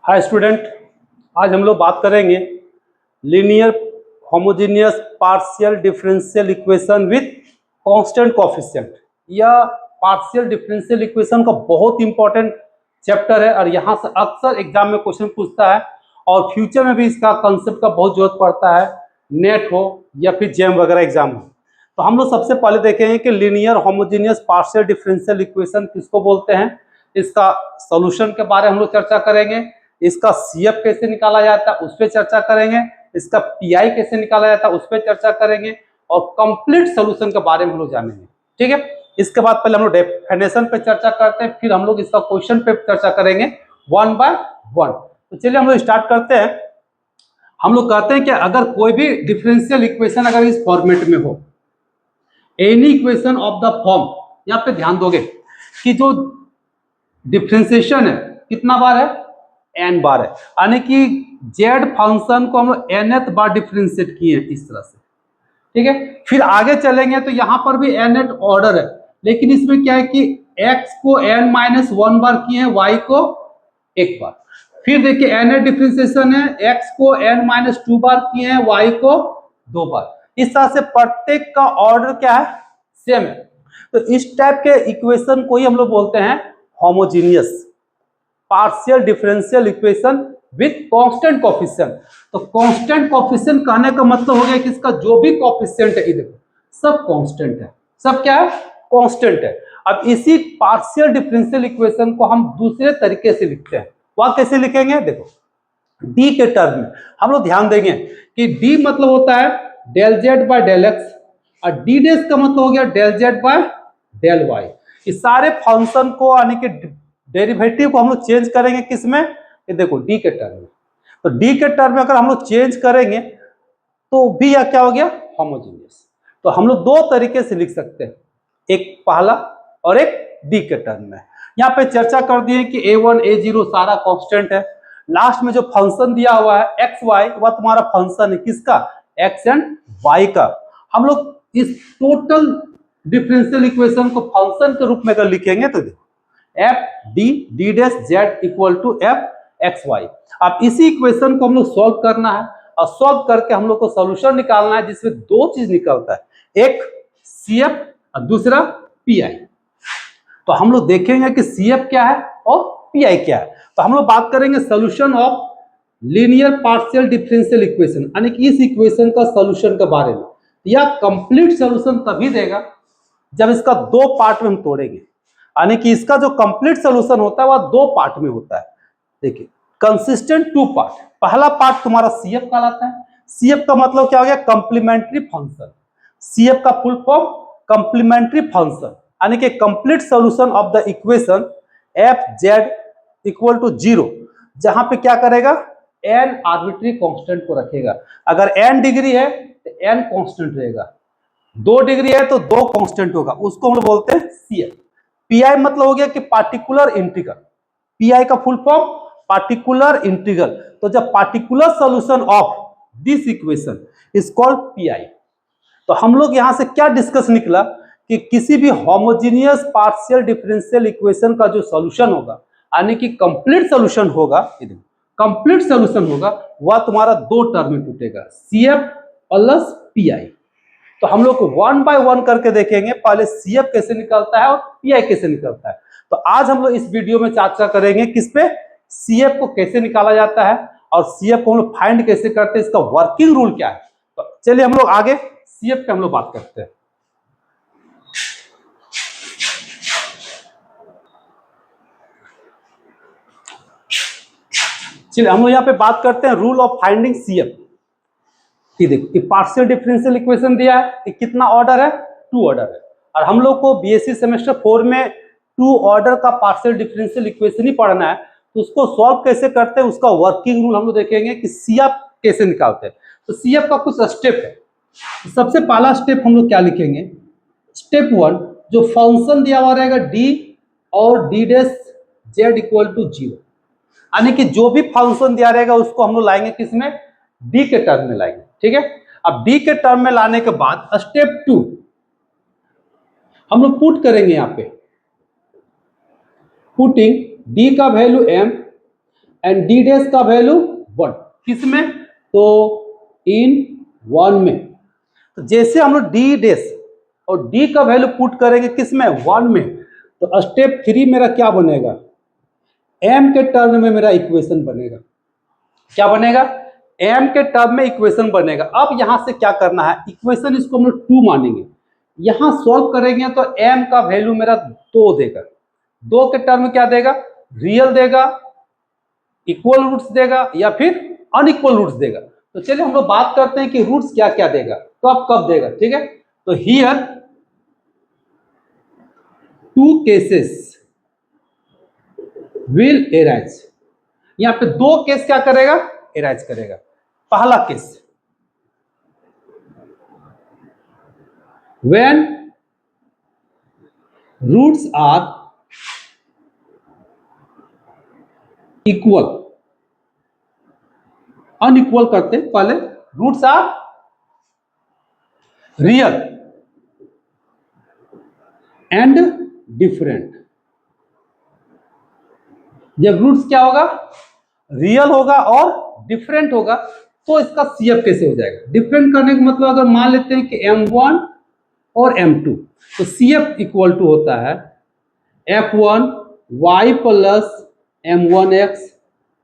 Hi student, आज हम लोग बात करेंगे linear homogeneous partial differential equation with constant coefficient. यह पार्शियल डिफरेंशियल इक्वेशन का बहुत इंपॉर्टेंट चैप्टर है और यहाँ से अक्सर एग्जाम में क्वेश्चन पूछता है और फ्यूचर में भी इसका कंसेप्ट का बहुत जरूरत पड़ता है, नेट हो या फिर जेम वगैरह एग्जाम हो। तो हम लोग सबसे पहले देखेंगे कि linear homogeneous partial differential equation किसको बोलते हैं, इसका सॉल्यूशन के बारे में हम लोग चर्चा करेंगे, इसका सीएफ कैसे निकाला जाता है उस पर चर्चा करेंगे, इसका पीआई कैसे निकाला जाता है उस पर चर्चा करेंगे और कंप्लीट सॉल्यूशन के बारे में हम लोग जानेंगे। ठीक है, इसके बाद पहले हम लोग डेफिनेशन पे चर्चा करते हैं, फिर हम लोग इसका क्वेश्चन पे चर्चा करेंगे वन बाय वन। तो चलिए हम लोग स्टार्ट करते हैं। हम लोग कहते हैं कि अगर कोई भी डिफरेंशियल इक्वेशन अगर इस फॉर्मेट में हो, any equation of the form, यहाँ पे ध्यान दोगे कि जो डिफरेंशिएशन है कितना बार है, n बार है, यानी कि z फंक्शन को हम लोग nth बार डिफरेंशिएट किए इस तरह से। ठीक है, फिर आगे चलेंगे तो यहां पर भी nth ऑर्डर है, लेकिन इसमें क्या है कि x को n-1 बार किए हैं, y को एक बार। फिर देखिए nth डिफरेंशिएशन है, x को n-2 बार किए हैं, y को 2 बार। इस तरह से प्रत्येक का ऑर्डर क्या है, सेम है। तो इस टाइप के इक्वेशन को ही हम लोग बोलते हैं homogeneous partial differential equation with constant coefficient. तो कांस्टेंट कोएफिशिएंट कहने का मतलब हो गया कि इसका जो भी कोएफिशिएंट है, इधर सब कांस्टेंट है, सब क्या है, कांस्टेंट है। अब इसी पार्शियल डिफरेंशियल इक्वेशन को हम दूसरे तरीके से लिखते हैं। वह कैसे लिखेंगे, देखो डी के टर्म में हम लोग ध्यान देंगे कि डी मतलब होता है del z by del x और डी डेस का मतलब हो गया del z by del y. इस सारे फंक्शन को यानी कि डेरिवेटिव को हम लोग चेंज करेंगे किसमें, ये देखो डी के टर्म में। तो डी के टर्म में अगर हम लोग चेंज करेंगे तो भी यह क्या हो गया, होमोजेनियस। तो हम लोग दो तरीके से लिख सकते हैं, एक पहला और एक डी के टर्म में। यहाँ पे चर्चा कर दिए कि a1 a0 सारा कांस्टेंट है, लास्ट में जो फंक्शन दिया हुआ है एक्स वाई वह तुम्हारा फंक्शन है किसका, एक्स एंड वाई का। हम लोग इस टोटल डिफरेंशियल इक्वेशन को फंक्शन के रूप में अगर लिखेंगे तो देखो F D D dash z equal to F x y. अब इसी इक्वेशन को हम लोग सॉल्व करना है और सॉल्व करके हम लोग को सॉल्यूशन निकालना है जिसमें दो चीज निकलता है, एक सीएफ और दूसरा पीआई। तो हम लोग देखेंगे कि सीएफ क्या है और पीआई क्या है। तो हम लोग बात करेंगे solution of linear partial differential equation, यानी कि इस इक्वेशन का सॉल्यूशन के बारे में। यह कंप्लीट सॉल्यूशन तभी देगा जब इसका दो पार्ट में हम तोड़ेंगे, यानी कि इसका जो कंप्लीट सॉल्यूशन होता है वह दो पार्ट में होता है। देखिए कंसिस्टेंट टू पार्ट, पहला पार्ट तुम्हारा सीएफ कहलाता है। सीएफ का मतलब क्या हो गया, कंप्लीमेंट्री फंक्शन। सीएफ का फुल फॉर्म कंप्लीमेंट्री फंक्शन, यानी कि complete solution of the equation F z equal to 0, जहां पे क्या करेगा, एन आर्बिट्री कांस्टेंट को रखेगा। अगर एन डिग्री है तो एन कांस्टेंट रहेगा, 2 डिग्री है तो 2 कांस्टेंट होगा, उसको हम लोग बोलते हैं सीएफ। पीआई मतलब हो गया कि पार्टिकुलर इंटीग्रल, पीआई का फुल फॉर्म पार्टिकुलर इंटीग्रल। तो जब particular solution of this equation is called pi. तो हम लोग यहां से क्या डिस्कस निकला कि किसी भी होमोजेनियस पार्शियल डिफरेंशियल इक्वेशन का जो सॉल्यूशन होगा, यानी कि कंप्लीट सॉल्यूशन होगा, कंप्लीट सॉल्यूशन होगा, वह तुम्हारा दो टर्म में टूटेगा, सीएफ प्लस पीआई। तो हम लोग वन बाय वन करके देखेंगे, पहले सीएफ कैसे निकलता है और पीआई कैसे निकलता है। तो आज हम लोग इस वीडियो में चर्चा करेंगे किस पे, सीएफ को कैसे निकाला जाता है और सीएफ को हम लोग फाइंड कैसे करते हैं, इसका वर्किंग रूल क्या है। तो चलिए हम लोग आगे सीएफ पे हम लोग बात करते हैं। चलिए हम लोग यहाँ पे बात करते हैं रूल ऑफ फाइंडिंग सीएफ। देखिए पार्शियल डिफरेंशियल इक्वेशन दिया है, ये कितना ऑर्डर है, 2 ऑर्डर है। और हम लोग को बीएससी सेमेस्टर 4 में 2 ऑर्डर का पार्शियल डिफरेंशियल इक्वेशन ही पढ़ना है। तो उसको सॉल्व कैसे करते हैं, उसका वर्किंग रूल हम लोग देखेंगे कि सीएफ कैसे निकालते हैं। तो सीएफ का कुछ स्टेप है। सबसे पहला स्टेप हम लोग क्या लिखेंगे, स्टेप 1, जो फंक्शन दिया हुआ रहेगा डी और D dash z equal to 0, यानी कि जो भी फंक्शन दिया रहेगा उसको हम लोग लाएंगे किसमें, डी के टर्म में लाएंगे। ठीक है, अब डी के टर्म में लाने के बाद स्टेप 2 हम लोग पुट करेंगे, यहाँ पे पुटिंग डी का value m and D dash का वैल्यू 1, किस में, तो इन 1 में। तो जैसे हम लोग डी डैश और डी का वैल्यू पुट करेंगे किस में, 1 में, तो स्टेप 3 मेरा क्या बनेगा, m के टर्म में मेरा इक्वेशन बनेगा। क्या बनेगा, m के टर्म में इक्वेशन बनेगा। अब यहां से क्या करना है, इक्वेशन इसको हम लोग 2 मानेंगे, यहां सॉल्व करेंगे तो m का वैल्यू मेरा 2 देगा। 2 के टर्म में क्या देगा, रियल देगा, इक्वल रूट्स देगा या फिर अनइक्वल रूट्स देगा। तो चलिए हम लोग बात करते हैं कि रूट्स क्या क्या देगा, कब कब देगा, ठीक है। तो हियर 2 केसेस विल एराइज, यहां पे 2 केस क्या करेगा, एराइज करेगा। पहला case, when roots are equal, unequal करते पहले, roots are real and different. जब रूट्स क्या होगा, रियल होगा और डिफरेंट होगा, तो इसका सीएफ कैसे हो जाएगा। डिफरेंट करने का मतलब अगर मान लेते हैं कि m1 और m2, तो सीएफ इक्वल टू होता है f1 y plus m1x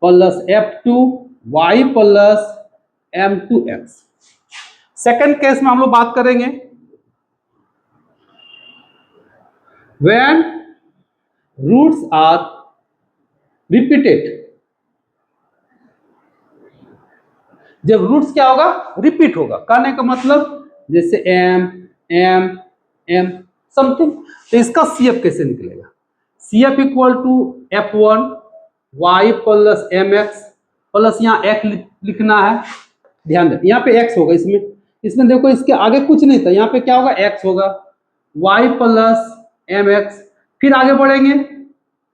plus f2 y plus m2x। Second case में हम लोग बात करेंगे, व्हेन रूट्स आर रिपीटेड, जब रूट्स क्या होगा, रिपीट होगा, कहने का मतलब जैसे m m m समथिंग, तो इसका सीएफ कैसे निकलेगा, CF equal to f1 y plus mx plus यहाँ x लिखना है, ध्यान दें यहाँ पे x होगा, इसमें देखो इसके आगे कुछ नहीं था, यहाँ पे क्या होगा, x होगा, y प्लस mx, फिर आगे बढ़ेंगे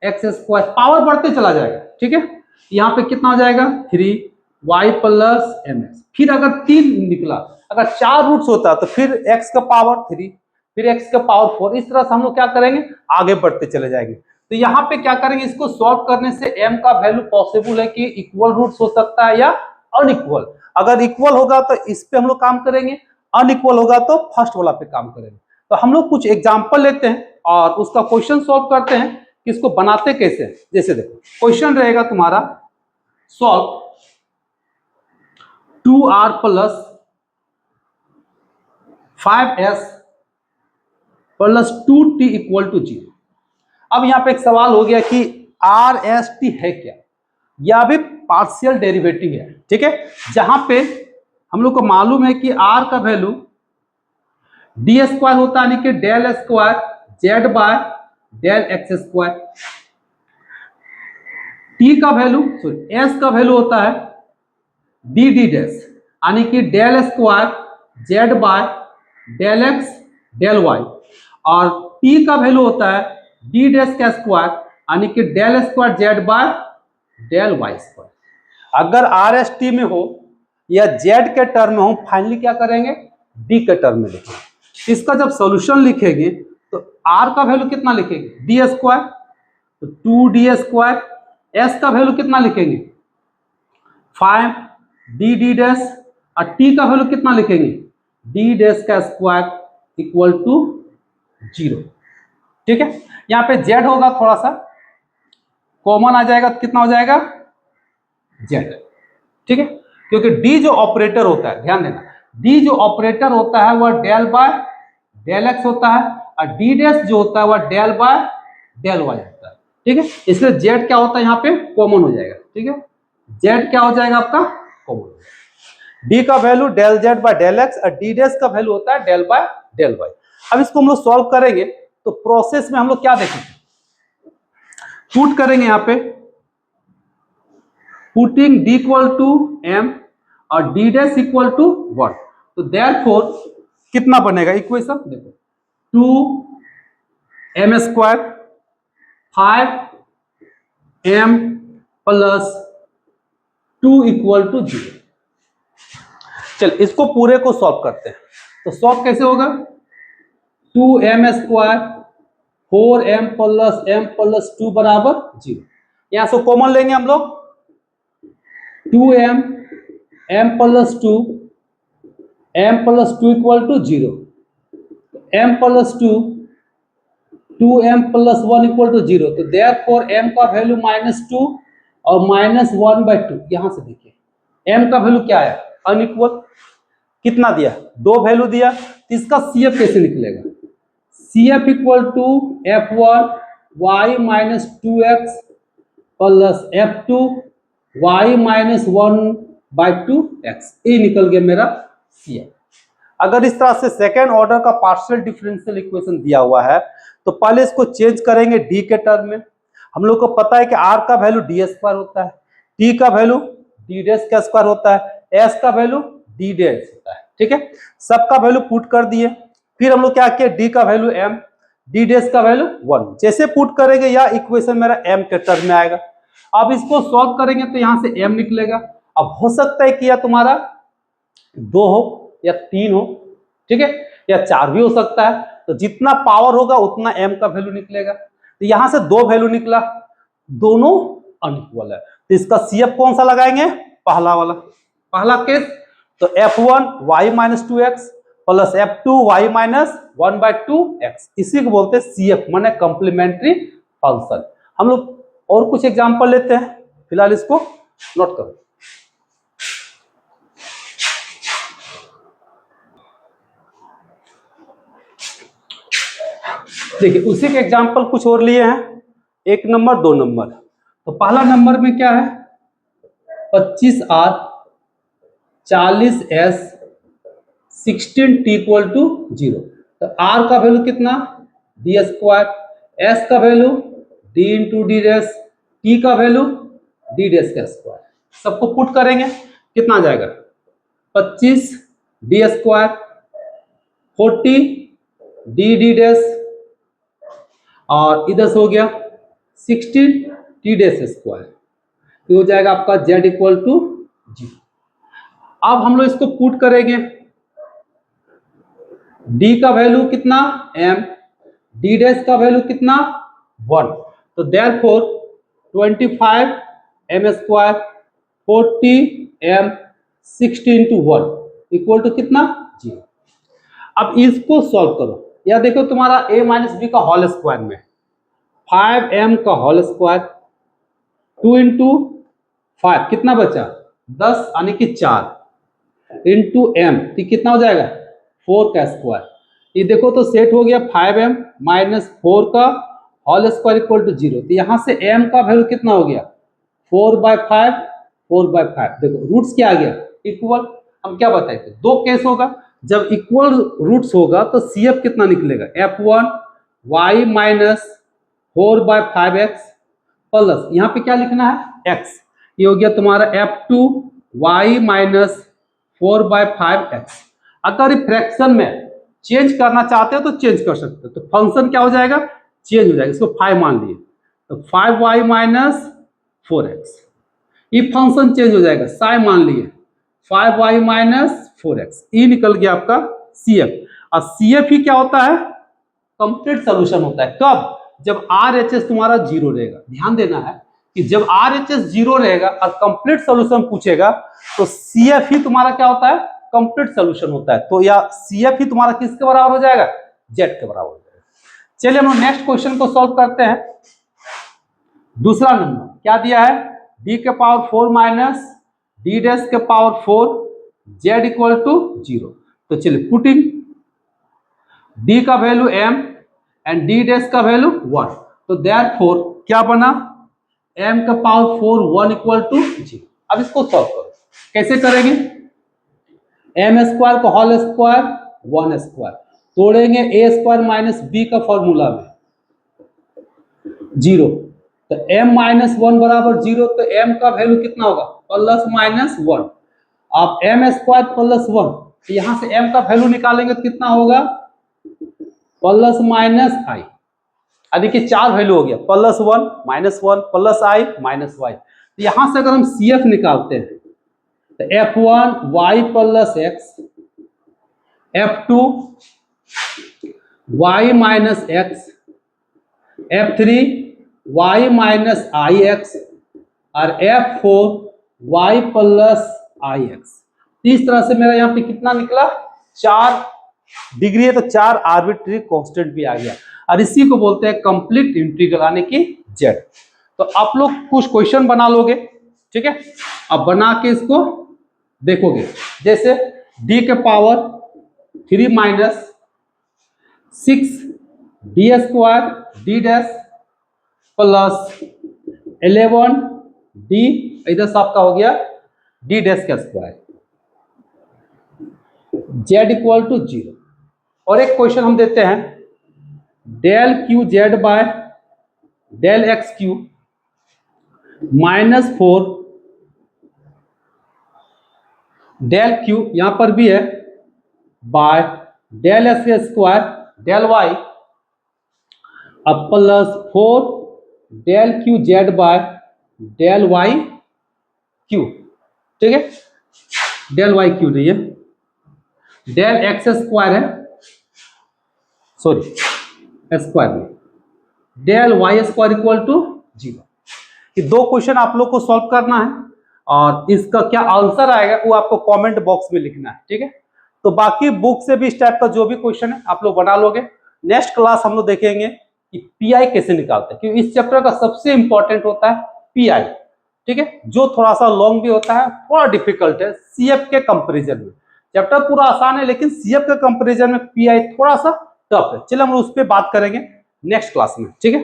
एक्स स्क्वायर, पावर बढ़ते चला जाएगा, ठीक है। यहाँ पे कितना हो जाएगा, 3y प्लस mx, फिर अगर 3 निकला, अगर 4 रूट्स होता तो फिर x का पावर 3, फिर x का पावर 4, इस तरह से हम लोग क्या करेंगे, आगे बढ़ते चले जाएंगे। तो यहाँ पे क्या करेंगे, इसको सॉल्व करने से m का वैल्यू पॉसिबल है कि इक्वल रूट्स हो सकता है या अनइक्वल। अगर इक्वल होगा तो इस पे हम लोग काम करेंगे, अनइक्वल होगा तो फर्स्ट वाला पे काम करेंगे। तो हम लोग कुछ एग्जाम्पल लेते हैं और उसका क्वेश्चन सॉल्व करते हैं कि इसको बनाते कैसे। जैसे देखो क्वेश्चन रहेगा तुम्हारा, solve 2r plus 5s plus 2t equal to 0। अब यहाँ पे एक सवाल हो गया कि आर एस टी है क्या, यह भी पार्शियल डेरिवेटिव है, ठीक है। जहां पे हम लोग को मालूम है कि आर का वैल्यू डी स्क्वायर होता है, यानी कि del square z by del x square, T का वैल्यू सॉरी एस का वैल्यू होता है डी डी डैश, यानी कि del square z by del x del y, और टी का वैल्यू होता है डी डैश का स्क्वायर, यानी कि del square z by del y square. अगर आर एस टी में हो या जेड के टर्म में हो, फाइनली क्या करेंगे, डी के टर्म में लिखेंगे। इसका जब सॉल्यूशन लिखेंगे तो आर का वैल्यू कितना लिखेंगे, डी स्क्वायर, तो 2d स्क्वायर, एस का वैल्यू कितना लिखेंगे 5 डी डी डैश, और टी का वैल्यू कितना लिखेंगे डी डैश का स्क्वायर इक्वल टू 0, ठीक है। यहाँ पे जेड होगा, थोड़ा सा कॉमन आ जाएगा तो कितना हो जाएगा जेड, ठीक है। क्योंकि डी जो ऑपरेटर होता है, ध्यान देना, डी जो ऑपरेटर होता है वह डेल बाय डेल एक्स होता है, और डी डैश जो होता है वह डेल बाय डेल वाई होता है, ठीक है। इसलिए जेड क्या होता है यहाँ पे कॉमन हो जाएगा, ठीक है। जेड क्या हो जाएगा आपका कॉमन हो जाएगा, डी का value del z by del x, और डी डैश का वैल्यू होता है डेल बाय डेल वाई। अब इसको हम लोग सॉल्व करेंगे तो प्रोसेस में हम लोग क्या देखेंगे, पुट करेंगे यहाँ पे, putting D equal to M और डी डैश इक्वल टू 1, तो देयरफॉर कितना बनेगा इक्वेशन, देखो 2m square 5m plus 2 equal to 0। चल इसको पूरे को सॉल्व करते हैं, तो सॉल्व कैसे होगा, 2m square 4m plus m plus 2 बराबर 0। यहां से कॉमन लेंगे हम लोग, 2m m plus 2 m plus 2 equal to 0, m plus 2 2m plus 1 equal to 0। तो देयरफॉर m का वैल्यू -2 और -1/2। यहां से देखिए m का वैल्यू क्या है, अनइक्वल। कितना दिया, 2 वैल्यू दिया, तो इसका CF कैसे निकलेगा? CF equal to F1 y minus 2x plus F2 y minus 1/2x, ये निकल गया मेरा CF। अगर इस तरह से सेकेंड ऑर्डर का पार्शियल डिफरेंशियल इक्वेशन दिया हुआ है तो पहले इसको चेंज करेंगे डी के टर्म में। हम लोग को पता है कि r का वैल्यू डी स्क्वायर होता है, t का वैल्यू डी डैश का स्क्वायर होता है, s का वैल्यू डी डैश होता है। ठीक है, सबका वैल्यू पुट कर दिए। फिर हम लोग क्या किए, d का वैल्यू m, डी डैश का वैल्यू 1। जैसे पुट करेंगे यह इक्वेशन मेरा m के टर्म में आएगा। अब इसको सॉल्व करेंगे तो यहां से m निकलेगा। अब हो सकता है कि यह तुम्हारा 2 हो या 3 हो, ठीक है, या 4 भी हो सकता है। तो जितना पावर होगा उतना m का वैल्यू निकलेगा। तो यहां से 2 वैल्यू निकला, दोनों अनइक्वल है, तो इसका CF कौन सा लगाएंगे, पहला वाला, पहला केस। तो F1 y minus 2x plus F2 y minus 1/2x, इसी को बोलते हैं CF, माने कॉम्प्लीमेंट्री फंक्शन। हम लोग और कुछ एग्जांपल लेते हैं, फिलहाल इसको नोट करो। देखिए उसी के एग्जांपल कुछ और लिए हैं, 1 नंबर 2 नंबर। तो पहला नंबर में क्या है, 25r 40s 16t equal to 0। तो r का वैल्यू कितना, डी स्क्वायर, s का value d into D dash, t का वैल्यू d डैश का स्क्वायर। सबको पुट करेंगे, कितना आ जाएगा, 25 डी स्क्वायर 40 डी डैश और इधर से हो गया 16 टी डैश स्क्वायर, तो हो जाएगा आपका z इक्वल टू 0। अब हम लोग इसको पुट करेंगे, d का वैल्यू कितना m, डी डैश का वैल्यू कितना 1। तो therefore 25 m square 40 m 60 into 1 equal to कितना 0। अब इसको सॉल्व करो, या देखो तुम्हारा a माइनस बी का होल स्क्वायर में 5m का होल स्क्वायर 2 इंटू 5 कितना बचा 10, यानी कि 4 इंटू m, तो कितना हो जाएगा 4 का स्क्वायर। ये देखो तो सेट हो गया 5m माइनस 4 का होल स्क्वायर इक्वल टू 0। तो यहाँ से m का वैल्यू कितना हो गया 4/5, 4/5। देखो रूट्स क्या आ गया इक्वल। हम क्या बताए थे, दो केस होगा, जब इक्वल रूट्स होगा तो CF कितना निकलेगा, F1 y minus 4/5x plus यहाँ पे क्या लिखना है x, ये हो गया तुम्हारा F2 y माइनस 4/5x। अगर फ्रैक्शन में चेंज करना चाहते हो तो चेंज कर सकते हो, तो फंक्शन क्या हो जाएगा, चेंज हो जाएगा। इसको 5 मान लिए तो 5y माइनस 4x, ये फंक्शन चेंज हो जाएगा, साइन मान लिए 5y माइनस 4x, ये निकल गया आपका CF। और CF ही क्या होता है, कंप्लीट सोल्यूशन होता है। कब, जब RHS तुम्हारा 0 रहेगा। ध्यान देना है कि जब RHS 0 रहेगा और कंप्लीट सोल्यूशन पूछेगा तो CF ही तुम्हारा क्या होता है, कंप्लीट सोल्यूशन होता है। तो या CF ही तुम्हारा किसके बराबर हो जाएगा, Z के बराबर हो जाएगा। चलिए हम लोग नेक्स्ट क्वेश्चन को सॉल्व करते हैं। दूसरा नंबर क्या दिया है, d के पावर 4 माइनस डी डैश के पावर 4 Z इक्वल टू 0। तो चलिए पुटिंग d का value m and D dash का वैल्यू 1, तो देयरफॉर क्या बना, m का पावर 4 1 इक्वल टू 0। अब इसको सॉल्व करो, कैसे करेंगे, m स्क्वायर का होल स्क्वायर 1 स्क्वायर तोड़ेंगे a स्क्वायर माइनस b का फॉर्मूला में 0। तो m माइनस 1 बराबर 0, तो m का वैल्यू कितना होगा प्लस माइनस 1। अब m स्क्वायर प्लस 1, तो यहां से m का वैल्यू निकालेंगे तो कितना होगा प्लस माइनस आई, यानी कि 4 वैल्यू हो गया, प्लस 1 माइनस 1 प्लस आई माइनस वाई। तो यहां से अगर हम CF निकालते हैं तो F1 y plus x, F2 y minus x, F3 y minus I X और F4 y प्लस आई एक्स। इस तरह से मेरा यहाँ पे कितना निकला, 4 डिग्री है तो 4 आर्बिट्री कांस्टेंट भी आ गया, और इसी को बोलते हैं कंप्लीट इंटीग्रल यानी कि जेड। तो आप लोग कुछ क्वेश्चन बना लोगे, ठीक है। अब बना के इसको देखोगे, जैसे d के पावर 3 माइनस 6 D square D dash plus 11 D, इधर से आपका हो गया डी डैश का स्क्वायर, जेड इक्वल टू 0। और एक क्वेश्चन हम देते हैं, del Q Z by del X Q -4 del Q यहां पर भी है by del x square del Y, अब plus 4 del Q Z by del Y Q, ठीक है। डेल वाई क्यू नहीं है, डेल एक्स स्क्वायर है, सॉरी स्क्वायर में, del y square equal to 0। ये दो क्वेश्चन आप लोग को सॉल्व करना है, और इसका क्या आंसर आएगा वो आपको कमेंट बॉक्स में लिखना है, ठीक है। तो बाकी बुक से भी इस टाइप का जो भी क्वेश्चन है आप लोग बना लोगे। नेक्स्ट क्लास हम लोग देखेंगे कि पीआई कैसे निकालते हैं, क्योंकि इस चैप्टर का सबसे इंपॉर्टेंट होता है पीआई, ठीक है, जो थोड़ा सा लॉन्ग भी होता है, थोड़ा डिफिकल्ट है सीएफ के कंपेरिजन में। चैप्टर पूरा आसान है, लेकिन सीएफ के कंपेरिजन में पीआई थोड़ा सा टफ है। चलिए हम उस पर बात करेंगे नेक्स्ट क्लास में, ठीक है।